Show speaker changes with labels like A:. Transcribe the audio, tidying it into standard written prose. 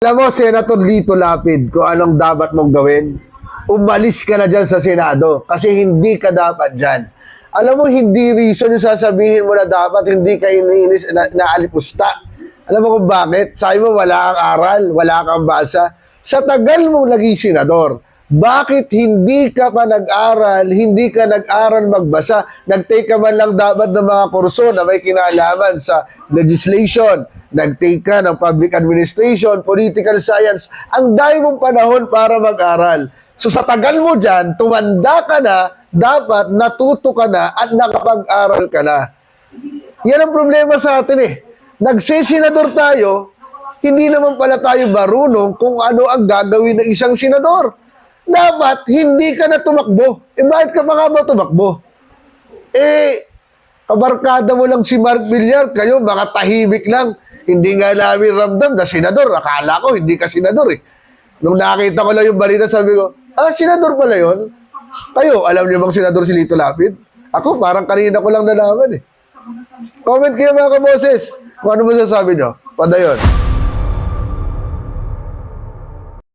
A: Alam mo, Senator Lito Lapid, kung anong dapat mong gawin, umalis ka na dyan sa Senado kasi hindi ka dapat dyan. Alam mo, hindi reason yung sasabihin mo na dapat hindi ka iniinis na alipusta. Alam mo kung bakit? Sabi mo, wala kang aral, wala kang basa. Sa tagal mong naging senador, bakit hindi ka pa nag-aral, hindi ka nag-aral magbasa, nag-take ka man lang dapat ng mga kurso na may kinalaman sa legislation, nag-take ka ng public administration, political science, ang dami mong panahon para mag-aral. So sa tagal mo dyan, tumanda ka na, dapat natuto ka na at nakapag-aral ka na. Yan ang problema sa atin eh. Nagsisenador tayo, hindi naman pala tayo marunong kung ano ang gagawin ng isang senador. Dapat, hindi ka na tumakbo. Eh, bakit ka pa nga ba tumakbo? Eh, kabarkada mo lang si Mark Villar, kayo mga tahimik lang. Hindi nga namin ramdam na senador. Akala ko, hindi ka senador eh. Nung nakita ko lang yung balita, sabi ko, senador pala yun? Kayo, alam niyo bang senador si Lito Lapid? Ako, parang kanina ko lang nalaman eh. Comment kayo mga kaboses. Kung ano masasabi nyo. Padayon.